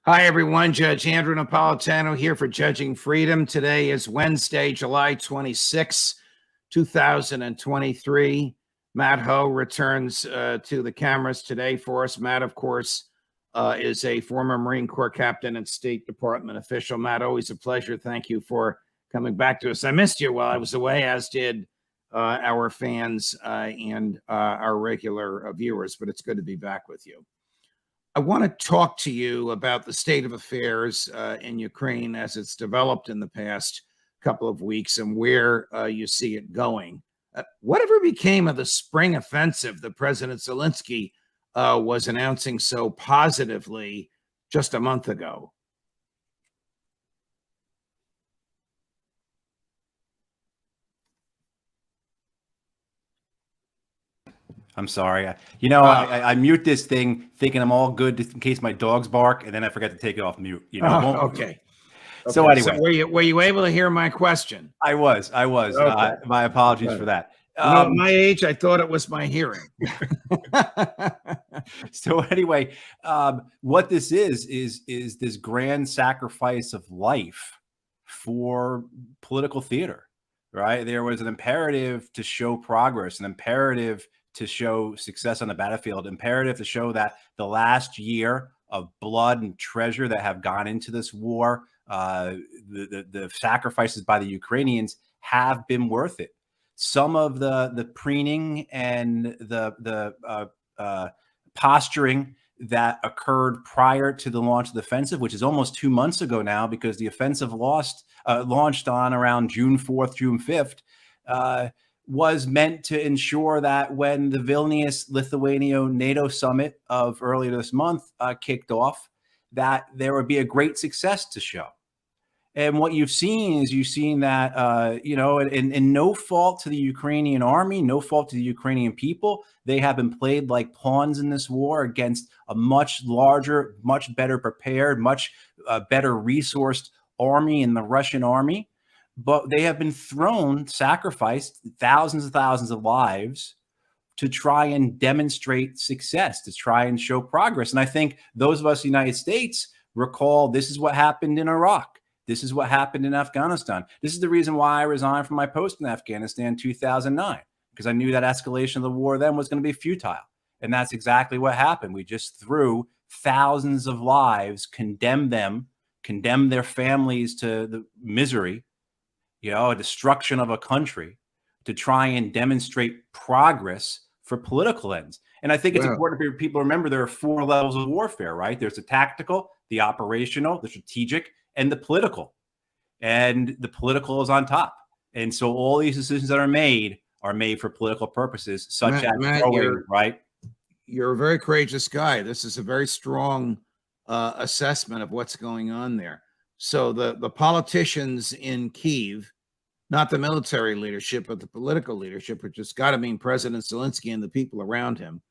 Hi, everyone. Judge Andrew Napolitano here for Judging Freedom. Today is Wednesday, July 26, 2023. Matt Ho returns to the cameras today for us. Matt, of course, is a former Marine Corps captain and State Department official. Matt, always a pleasure. Thank you for coming back to us. I missed you while I was away, as did our fans and our regular viewers, but it's good to be back with you. I want to talk to you about the state of affairs in Ukraine as it's developed in the past couple of weeks and where you see it going. Whatever became of the spring offensive that President Zelensky was announcing so positively just a month ago? I'm sorry. I mute this thing thinking I'm all good in case my dogs bark, and then I forget to take it off mute. Okay. So anyway, so were you able to hear my question? I was. Okay. My apologies for that. At my age, I thought it was my hearing. So anyway, what this is this grand sacrifice of life for political theater, right? There was an imperative to show progress, an imperative to show success on the battlefield, imperative to show that the last year of blood and treasure that have gone into this war, the sacrifices by the Ukrainians have been worth it. Some of the preening and the posturing that occurred prior to the launch of the offensive, which is almost 2 months ago now, because the offensive launched on around June 4th, June 5th, was meant to ensure that when the Vilnius-Lithuania NATO summit of earlier this month kicked off, that there would be a great success to show. And what you've seen that, and no fault to the Ukrainian army, no fault to the Ukrainian people. They have been played like pawns in this war against a much larger, much better prepared, much better resourced army in the Russian army. But they have been sacrificed thousands and thousands of lives to try and demonstrate success, to try and show progress. And I think those of us in the United States recall this is what happened in Iraq. This is what happened in Afghanistan. This is the reason why I resigned from my post in Afghanistan in 2009, because I knew that escalation of the war then was going to be futile. And that's exactly what happened. We just threw thousands of lives, condemned their families to the misery, a destruction of a country, to try and demonstrate progress for political ends. And I think it's important for people to remember there are 4 levels of warfare, right? There's the tactical, the operational, the strategic, and the political. And the political is on top. And so all these decisions that are made for political purposes, such as throwing, right? You're a very courageous guy. This is a very strong assessment of what's going on there. So the politicians in Kyiv, not the military leadership, but the political leadership, which has got to mean President Zelensky and the people around him,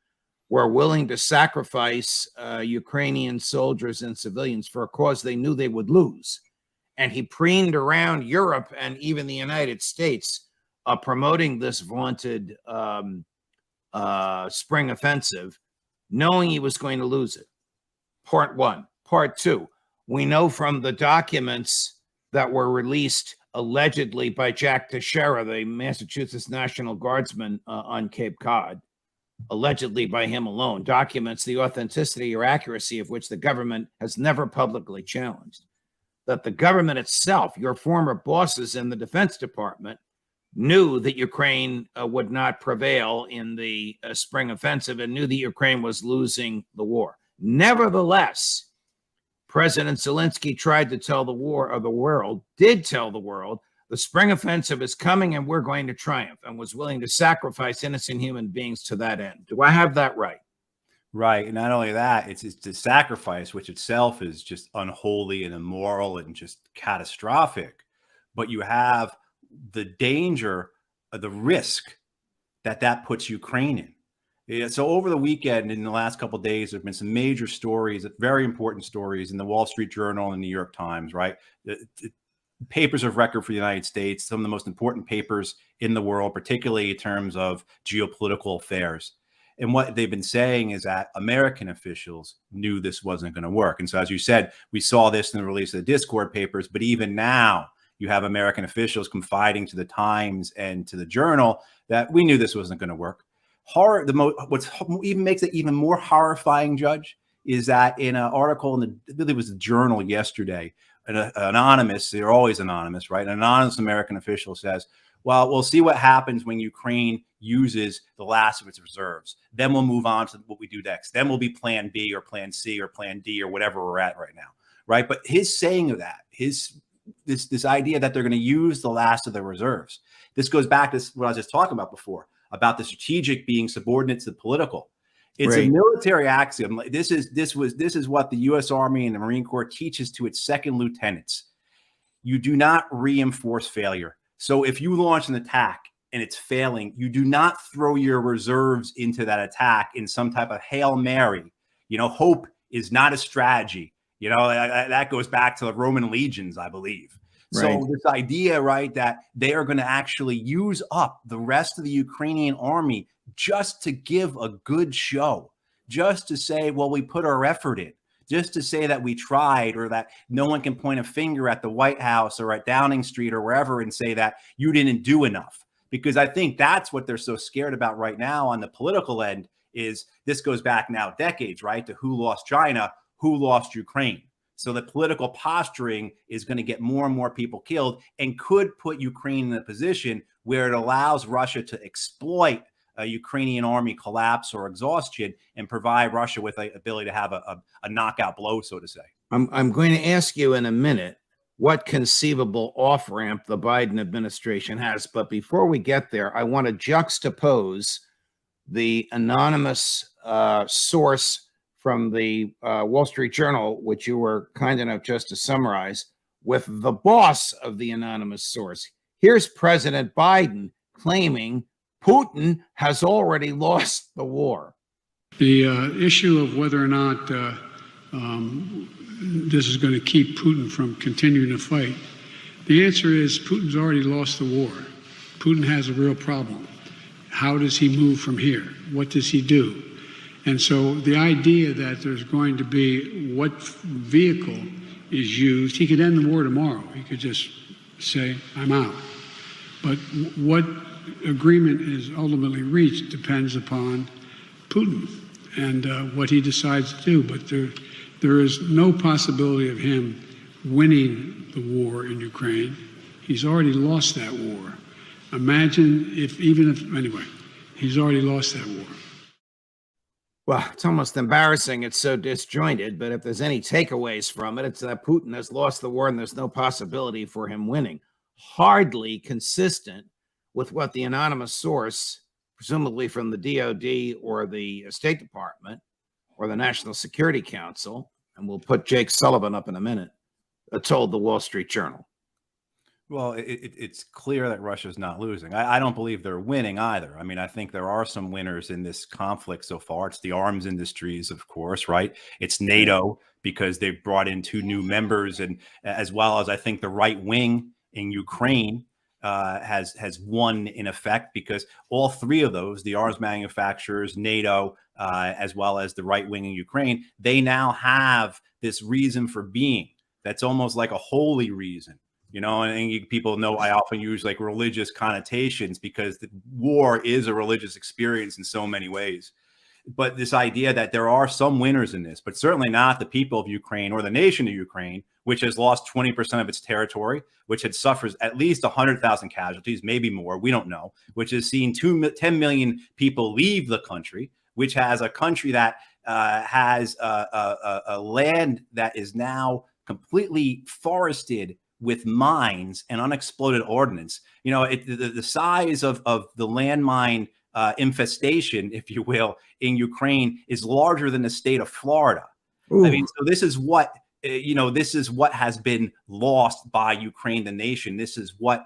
were willing to sacrifice Ukrainian soldiers and civilians for a cause they knew they would lose. And he preened around Europe and even the United States promoting this vaunted spring offensive, knowing he was going to lose it. Part 1. Part 2. We know from the documents that were released allegedly by Jack Teixeira, the Massachusetts National Guardsman on Cape Cod, allegedly by him alone, documents the authenticity or accuracy of which the government has never publicly challenged. That the government itself, your former bosses in the Defense Department, knew that Ukraine would not prevail in the spring offensive and knew that Ukraine was losing the war. Nevertheless, President Zelensky tried to tell the world, the spring offensive is coming and we're going to triumph, and was willing to sacrifice innocent human beings to that end. Do I have that right? Right. And not only that, it's the sacrifice, which itself is just unholy and immoral and just catastrophic. But you have the danger, the risk that puts Ukraine in. Yeah, so over the weekend, in the last couple of days, there have been some major stories, very important stories in the Wall Street Journal and the New York Times, right? The papers of record for the United States, some of the most important papers in the world, particularly in terms of geopolitical affairs. And what they've been saying is that American officials knew this wasn't going to work. And so, as you said, we saw this in the release of the Discord papers, but even now you have American officials confiding to the Times and to the Journal that we knew this wasn't going to work. What's even makes it even more horrifying, Judge, is that in an article in I believe it was the Journal yesterday, an anonymous, they're always anonymous, right? An anonymous American official says, well, we'll see what happens when Ukraine uses the last of its reserves. Then we'll move on to what we do next. Then we'll be plan B or plan C or plan D or whatever we're at right now, right? But his saying of that, this idea that they're going to use the last of the reserves, this goes back to what I was just talking about before, about the strategic being subordinate to the political. It's a military axiom. This is what the U.S. Army and the Marine Corps teaches to its second lieutenants. You do not reinforce failure. So if you launch an attack and it's failing, you do not throw your reserves into that attack in some type of Hail Mary. Hope is not a strategy. That goes back to the Roman legions, I believe. Right. So this idea, right, that they are going to actually use up the rest of the Ukrainian army just to give a good show, just to say, well, we put our effort in, just to say that we tried, or that no one can point a finger at the White House or at Downing Street or wherever and say that you didn't do enough. Because I think that's what they're so scared about right now on the political end. Is this goes back now decades, right, to who lost China, who lost Ukraine. So the political posturing is going to get more and more people killed and could put Ukraine in a position where it allows Russia to exploit a Ukrainian army collapse or exhaustion and provide Russia with the ability to have a knockout blow, so to say. I'm going to ask you in a minute what conceivable off-ramp the Biden administration has. But before we get there, I want to juxtapose the anonymous source from the Wall Street Journal, which you were kind enough just to summarize, with the boss of the anonymous source. Here's President Biden claiming Putin has already lost the war. The issue of whether or not this is going to keep Putin from continuing to fight, the answer is Putin's already lost the war. Putin has a real problem. How does he move from here? What does he do? And so the idea that there's going to be what vehicle is used, he could end the war tomorrow. He could just say, I'm out. But what agreement is ultimately reached depends upon Putin and what he decides to do. But there is no possibility of him winning the war in Ukraine. He's already lost that war. Imagine anyway, he's already lost that war. Well, it's almost embarrassing. It's so disjointed, but if there's any takeaways from it, it's that Putin has lost the war and there's no possibility for him winning. Hardly consistent with what the anonymous source, presumably from the DOD or the State Department or the National Security Council, and we'll put Jake Sullivan up in a minute, told the Wall Street Journal. Well, it's clear that Russia's not losing. I don't believe they're winning either. I mean, I think there are some winners in this conflict so far. It's the arms industries, of course, right? It's NATO, because they've brought in 2 new members, and as well as I think the right wing in Ukraine has won in effect, because all 3 of those, the arms manufacturers, NATO, as well as the right wing in Ukraine, they now have this reason for being that's almost like a holy reason. And people know I often use like religious connotations because the war is a religious experience in so many ways. But this idea that there are some winners in this, but certainly not the people of Ukraine or the nation of Ukraine, which has lost 20% of its territory, which had suffered at least 100,000 casualties, maybe more, we don't know, which has seen 10 million people leave the country, which has a country that has a land that is now completely forested with mines and unexploded ordnance. The size of the landmine infestation, if you will, in Ukraine is larger than the state of Florida. Ooh. I mean, so this is what has been lost by Ukraine, the nation. This is what,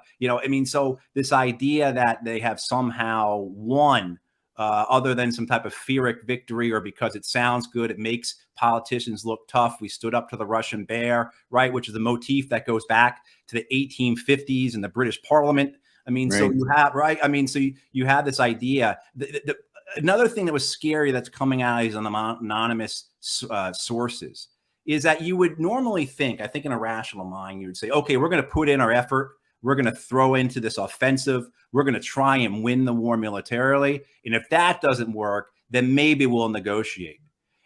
so this idea that they have somehow won, other than some type of Pyrrhic victory, or because it sounds good, it makes politicians look tough. We stood up to the Russian bear, right? Which is the motif that goes back to the 1850s in the British Parliament. I mean, right. So you have, right? I mean, so you have this idea. another thing that was scary that's coming out of these anonymous sources is that you would normally think, I think in a rational mind, you would say, okay, we're going to put in our effort. We're going to throw into this offensive. We're going to try and win the war militarily. And if that doesn't work, then maybe we'll negotiate.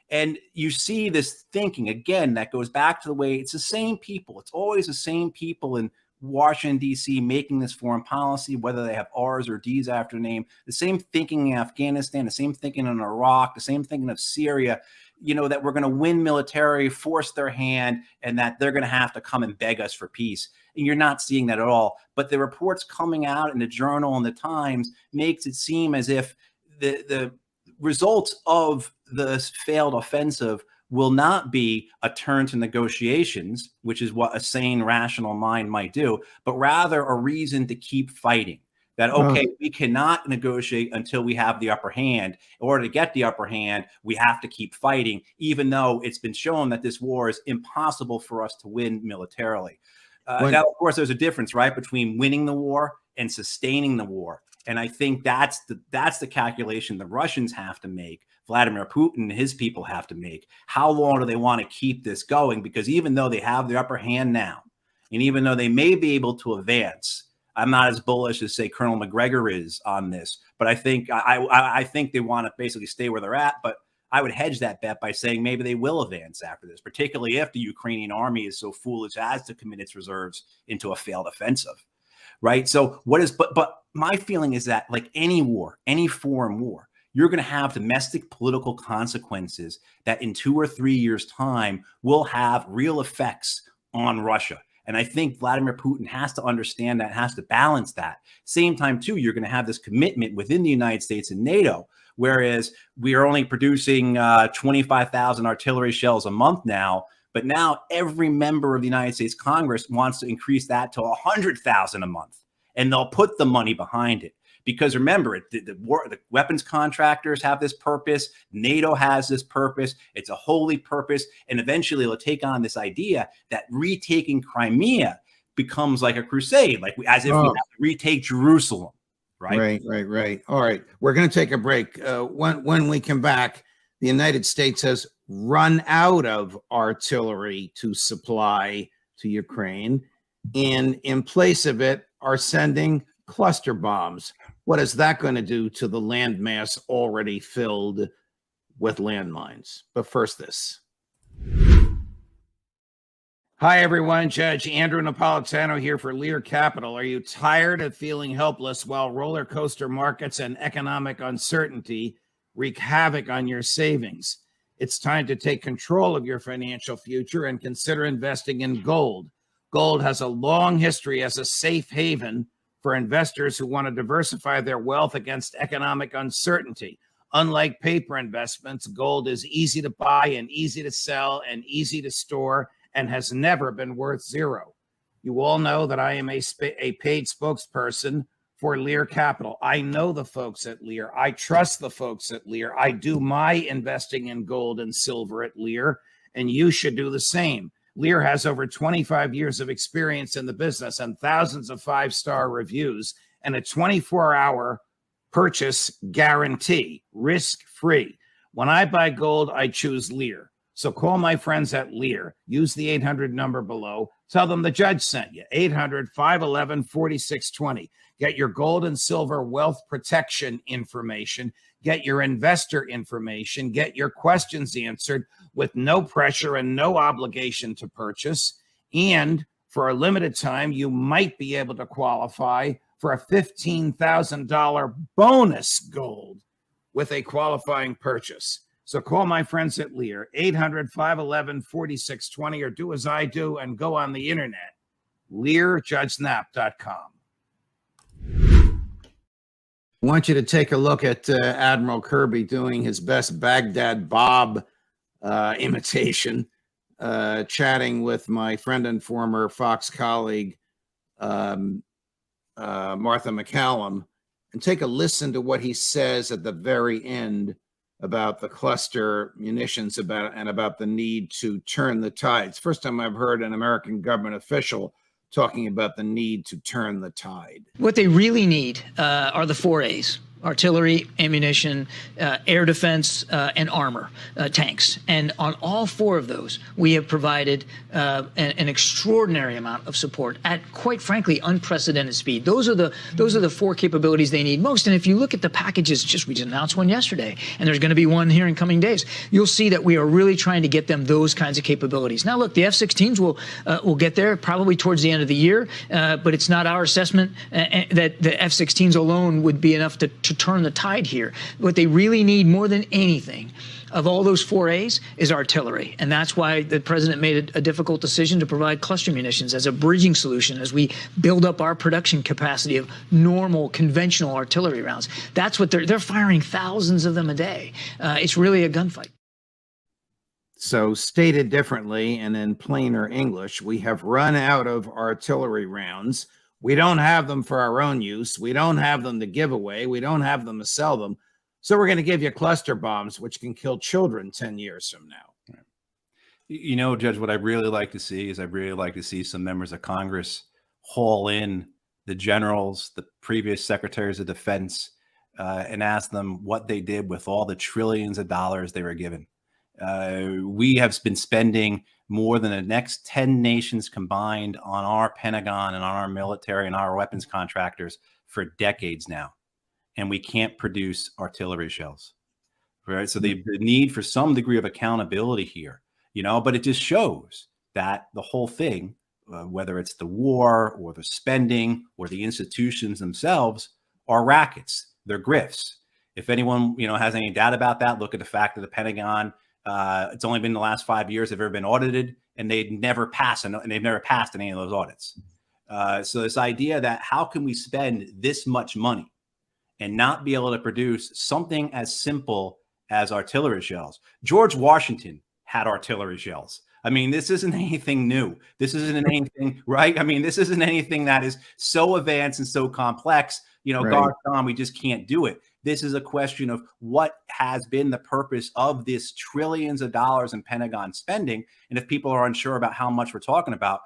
And you see this thinking, again, that goes back to the way it's the same people. It's always the same people in Washington, D.C. making this foreign policy, whether they have R's or D's after name, the same thinking in Afghanistan, the same thinking in Iraq, the same thinking of Syria, that we're going to win military, force their hand, and that they're going to have to come and beg us for peace. And you're not seeing that at all. But the reports coming out in the Journal and the Times makes it seem as if the results of the failed offensive will not be a turn to negotiations, which is what a sane, rational mind might do, but rather a reason to keep fighting. That, okay, we cannot negotiate until we have the upper hand. In order to get the upper hand, we have to keep fighting, even though it's been shown that this war is impossible for us to win militarily. Now, of course, there's a difference, right, between winning the war and sustaining the war. And I think that's the calculation the Russians have to make, Vladimir Putin and his people have to make. How long do they want to keep this going? Because even though they have the upper hand now, and even though they may be able to advance, I'm not as bullish as, say, Colonel McGregor is on this. But I think I think they want to basically stay where they're at. But I would hedge that bet by saying maybe they will advance after this, particularly if the Ukrainian army is so foolish as to commit its reserves into a failed offensive. Right. So but my feeling is that, like any war, any foreign war, you're going to have domestic political consequences that in 2 or 3 years' time will have real effects on Russia. And I think Vladimir Putin has to understand that, has to balance that. Same time, too, you're going to have this commitment within the United States and NATO, whereas we are only producing 25,000 artillery shells a month now. But now every member of the United States Congress wants to increase that to 100,000 a month. And they'll put the money behind it. Because remember, the weapons contractors have this purpose. NATO has this purpose. It's a holy purpose. And eventually it'll take on this idea that retaking Crimea becomes like a crusade, as if we have to retake Jerusalem. Right. All right. We're going to take a break. When we come back, the United States has run out of artillery to supply to Ukraine. And in place of it, are sending cluster bombs. What is that going to do to the landmass already filled with landmines? But first, this. Hi, everyone. Judge Andrew Napolitano here for Lear Capital. Are you tired of feeling helpless while roller coaster markets and economic uncertainty wreak havoc on your savings? It's time to take control of your financial future and consider investing in gold. Gold has a long history as a safe haven for investors who want to diversify their wealth against economic uncertainty. Unlike paper investments, gold is easy to buy and easy to sell and easy to store and has never been worth zero. You all know that I am a paid spokesperson for Lear Capital. I know the folks at Lear. I trust the folks at Lear. I do my investing in gold and silver at Lear, and you should do the same. Lear has over 25 years of experience in the business and thousands of 5-star reviews and a 24-hour purchase guarantee, risk-free. When I buy gold, I choose Lear. So call my friends at Lear. Use the 800 number below. Tell them the judge sent you. 800-511-4620. Get your gold and silver wealth protection information. Get your investor information. Get your questions answered with no pressure and no obligation to purchase. And for a limited time, you might be able to qualify for a $15,000 bonus gold with a qualifying purchase. So call my friends at Lear, 800-511-4620, or do as I do and go on the internet, LearJudgeKnapp.com. I want you to take a look at Admiral Kirby doing his best Baghdad Bob imitation, chatting with my friend and former Fox colleague, Martha MacCallum, and take a listen to what he says at the very end about the cluster munitions about the need to turn the tides. First time I've heard an American government official talking about the need to turn the tide. What they really need are the 4 A's. artillery, ammunition, air defense, and armor, tanks. And on all four of those, we have provided an extraordinary amount of support at, quite frankly, unprecedented speed. Those are the four capabilities they need most. And if you look at the packages, we just announced one yesterday, and there's going to be one here in coming days, you'll see that we are really trying to get them those kinds of capabilities. Now, look, the F-16s will get there probably towards the end of the year, but it's not our assessment that the F-16s alone would be enough to turn the tide here. What they really need more than anything of all those four A's is artillery. And that's why the president made a difficult decision to provide cluster munitions as a bridging solution as we build up our production capacity of normal, conventional artillery rounds. That's what they're firing thousands of them a day. It's really a gunfight. So stated differently and in plainer English, we have run out of artillery rounds. We don't have them for our own use. We don't have them to give away. We don't have them to sell them. So we're going to give you cluster bombs, which can kill children 10 years from now. You know, Judge, what I really like to see is some members of Congress haul in the generals, the previous secretaries of defense, and ask them what they did with all the trillions of dollars they were given. We have been spending more than the next 10 nations combined on our Pentagon and on our military and our weapons contractors for decades now. And we can't produce artillery shells, right? So the need for some degree of accountability here, but it just shows that the whole thing, whether it's the war or the spending or the institutions themselves, are rackets. They're grifts. If anyone, has any doubt about that, look at the fact that the Pentagon, it's only been the last 5 years they've ever been audited, and they've never passed any of those audits. So this idea that how can we spend this much money and not be able to produce something as simple as artillery shells? George Washington had artillery shells. I mean, this isn't anything new. This isn't anything, right? I mean, this isn't anything that is so advanced and so complex, Right. God, Tom, we just can't do it. This is a question of what has been the purpose of this trillions of dollars in Pentagon spending. And if people are unsure about how much we're talking about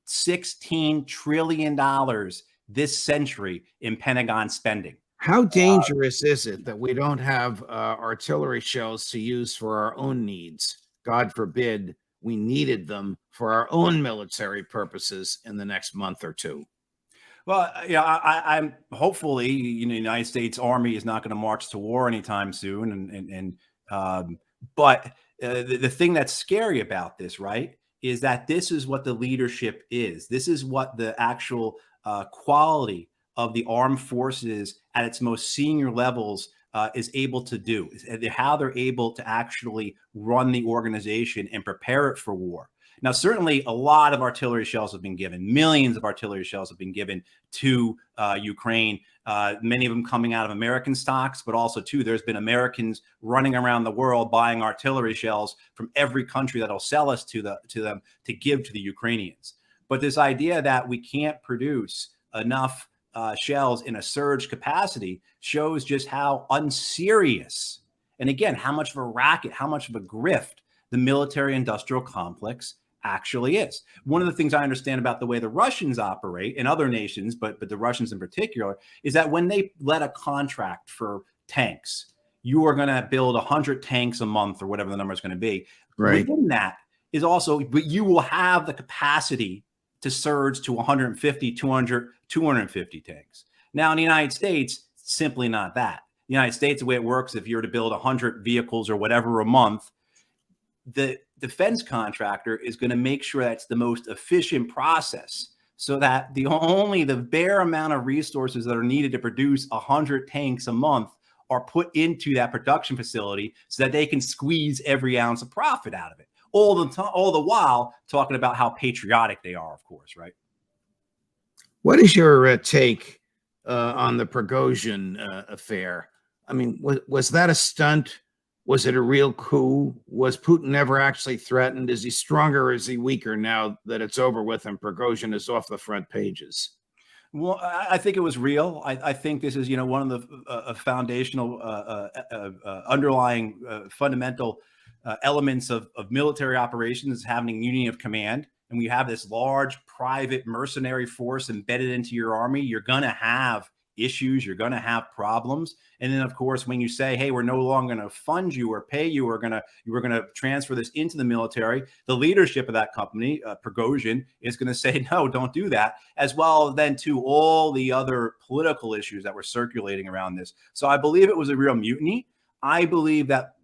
$16 trillion this century in Pentagon spending. How dangerous is it that we don't have artillery shells to use for our own needs? God forbid we needed them for our own military purposes in the next month or two. Well, I'm hopefully, the United States Army is not going to march to war anytime soon. But the thing that's scary about this, right, is that this is what the leadership is. This is what the actual quality of the armed forces at its most senior levels is able to do, how they're able to actually run the organization and prepare it for war. Now, certainly a lot of artillery shells have been given. Millions of artillery shells have been given to Ukraine, many of them coming out of American stocks, but also, too, there's been Americans running around the world buying artillery shells from every country that'll sell us to them to give to the Ukrainians. But this idea that we can't produce enough shells in a surge capacity shows just how unserious, and again, how much of a racket, how much of a grift the military industrial complex actually is. One of the things I understand about the way the Russians operate, and other nations, but the Russians in particular, is that when they let a contract for tanks, you are going to build 100 tanks a month or whatever the number is going to be. Right. Within that is also, but you will have the capacity to surge to 150, 200, 250 tanks. Now, in the United States, simply not that. The United States, the way it works, if you're to build 100 vehicles or whatever a month, the defense contractor is going to make sure that's the most efficient process, so that the bare amount of resources that are needed to produce 100 tanks a month are put into that production facility so that they can squeeze every ounce of profit out of it. All the while talking about how patriotic they are, of course, right? What is your take on the Prigozhin affair? I mean, was that a stunt? Was it a real coup? Was Putin ever actually threatened? Is he stronger or is he weaker now that it's over with and Prigozhin is off the front pages? Well, I think it was real. I think this is, one of the foundational, underlying, fundamental elements of military operations is having unity of command. And when you have this large private mercenary force embedded into your army, you're going to have issues. You're going to have problems. And then, of course, when you say, hey, we're no longer going to fund you or pay you, we're going to transfer this into the military, the leadership of that company, Prigozhin, is going to say, no, don't do that, as well then to all the other political issues that were circulating around this. So I believe it was a real mutiny. I believe that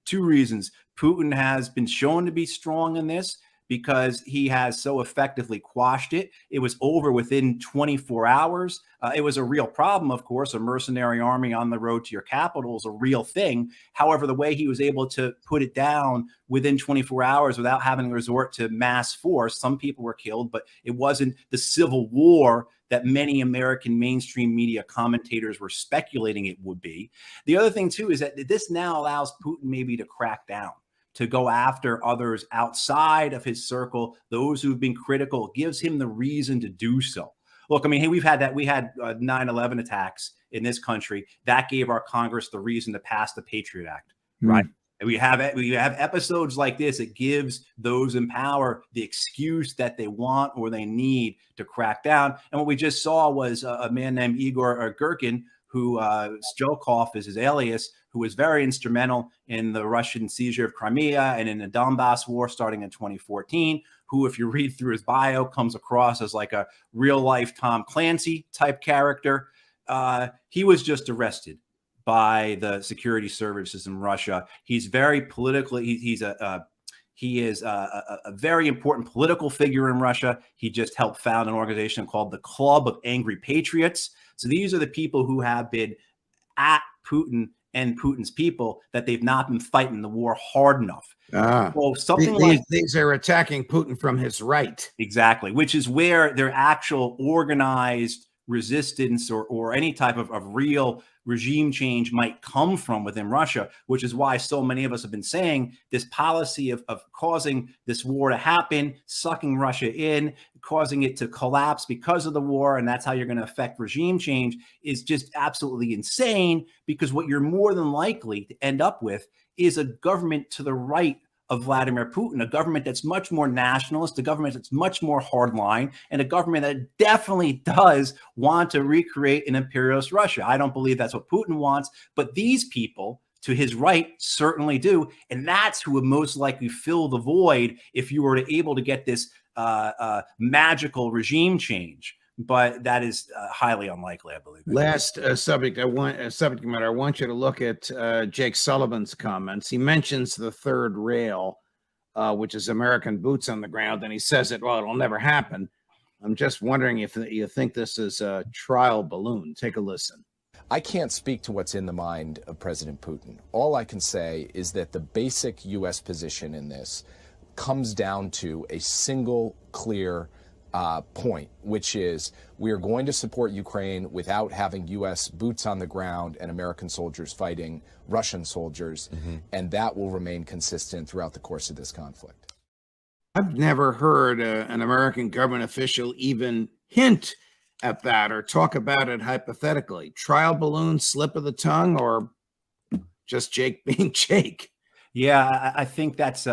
two reasons. Putin has been shown to be strong in this because he has so effectively quashed it. It was over within 24 hours. It was a real problem, of course. A mercenary army on the road to your capital is a real thing. However, the way he was able to put it down within 24 hours without having to resort to mass force, some people were killed, but it wasn't the civil war that many American mainstream media commentators were speculating it would be. The other thing, too, is that this now allows Putin maybe to crack down, to go after others outside of his circle, those who've been critical. It gives him the reason to do so. Look, I mean, hey, we had 9/11 attacks in this country. That gave our Congress the reason to pass the Patriot Act, right? And we have episodes like this. It gives those in power the excuse that they want or they need to crack down. And what we just saw was a man named Igor Girkin, who Strelkov is his alias, who was very instrumental in the Russian seizure of Crimea and in the Donbass war starting in 2014, who, if you read through his bio, comes across as like a real-life Tom Clancy type character. He was just arrested by the security services in Russia. He's very politically, he is a very important political figure in Russia. He just helped found an organization called the Club of Angry Patriots. So these are the people who have been at Putin and Putin's people, that they've not been fighting the war hard enough. So something these are attacking Putin from his right. Exactly, which is where their actual organized resistance or any type of real regime change might come from within Russia, which is why so many of us have been saying this policy of causing this war to happen, sucking Russia in, causing it to collapse because of the war, and that's how you're going to affect regime change, is just absolutely insane, because what you're more than likely to end up with is a government to the right of Vladimir Putin, a government that's much more nationalist, a government that's much more hardline, and a government that definitely does want to recreate an imperialist Russia. I don't believe that's what Putin wants, but these people to his right certainly do, and that's who would most likely fill the void if you were able to get this magical regime change. But that is highly unlikely, I believe. Last subject matter. I want you to look at Jake Sullivan's comments. He mentions the third rail, which is American boots on the ground, and he says it'll never happen. I'm just wondering if you think this is a trial balloon. Take a listen. I can't speak to what's in the mind of President Putin. All I can say is that the basic U.S. position in this comes down to a single clear point, which is we are going to support Ukraine without having U.S. boots on the ground and American soldiers fighting Russian soldiers, and that will remain consistent throughout the course of this conflict. I've never heard an American government official even hint at that or talk about it hypothetically. Trial balloon, slip of the tongue, or just Jake being Jake? Yeah, I think that's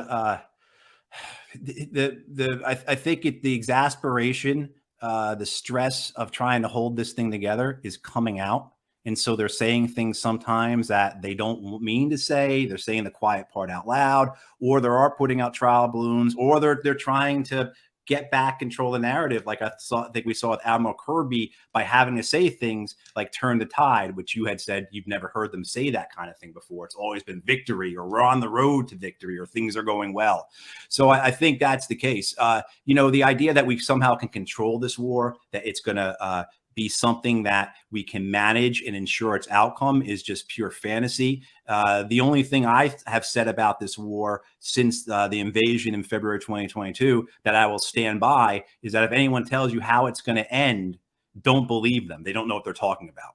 I think the exasperation, the stress of trying to hold this thing together is coming out. And so they're saying things sometimes that they don't mean to say. They're saying the quiet part out loud, or they are putting out trial balloons, or they're trying to get back control of the narrative. Like I think we saw with Admiral Kirby, by having to say things like turn the tide, which you had said you've never heard them say that kind of thing before. It's always been victory, or we're on the road to victory, or things are going well. So I think that's the case. The idea that we somehow can control this war, that it's going to be something that we can manage and ensure its outcome, is just pure fantasy. The only thing I have said about this war since the invasion in February 2022 that I will stand by is that if anyone tells you how it's going to end, don't believe them. They don't know what they're talking about.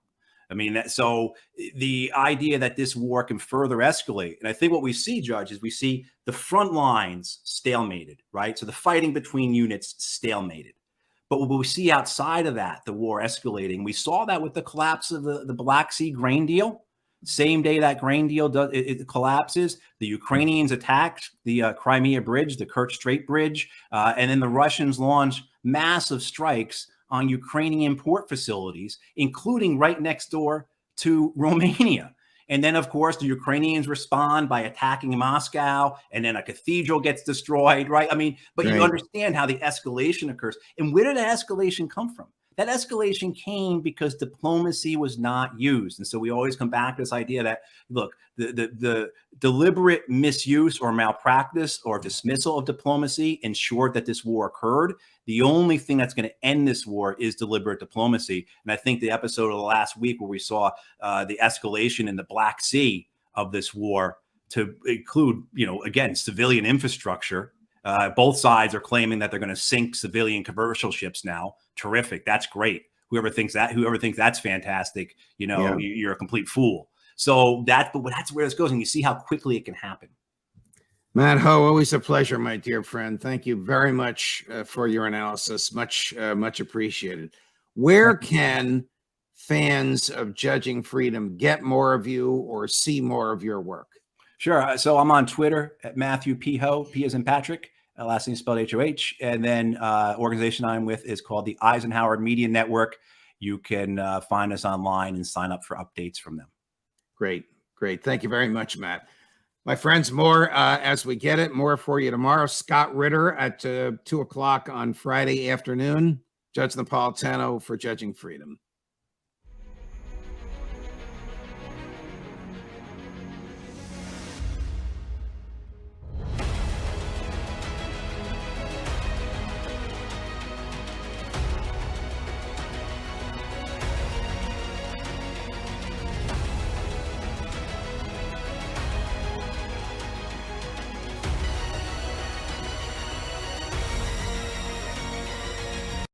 I mean, so the idea that this war can further escalate, and I think what we see, Judge, is we see the front lines stalemated, right? So the fighting between units stalemated. But what we see outside of that, the war escalating, we saw that with the collapse of the Black Sea grain deal. Same day that grain deal it collapses, the Ukrainians attacked the Crimea bridge, the Kerch Strait bridge, and then the Russians launched massive strikes on Ukrainian port facilities, including right next door to Romania. And then, of course, the Ukrainians respond by attacking Moscow, and then a cathedral gets destroyed, right? I mean, but you understand how the escalation occurs. And where did that escalation come from? That escalation came because diplomacy was not used. And so we always come back to this idea that, look, the deliberate misuse or malpractice or dismissal of diplomacy ensured that this war occurred. The only thing that's going to end this war is deliberate diplomacy. And I think the episode of the last week where we saw the escalation in the Black Sea of this war to include, again, civilian infrastructure. Both sides are claiming that they're going to sink civilian commercial ships now. Terrific. That's great. Whoever thinks that's fantastic, you're a complete fool. So that's where this goes. And you see how quickly it can happen. Matt Hoh, always a pleasure, my dear friend. Thank you very much for your analysis. Much appreciated. Where can fans of Judging Freedom get more of you or see more of your work? Sure. So I'm on Twitter at Matthew P. Hoh, P as in Patrick, last name spelled H-O-H. And then organization I'm with is called the Eisenhower Media Network. You can find us online and sign up for updates from them. Great. Thank you very much, Matt. My friends, more as we get it, more for you tomorrow. Scott Ritter at 2 o'clock on Friday afternoon. Judge Napolitano for Judging Freedom.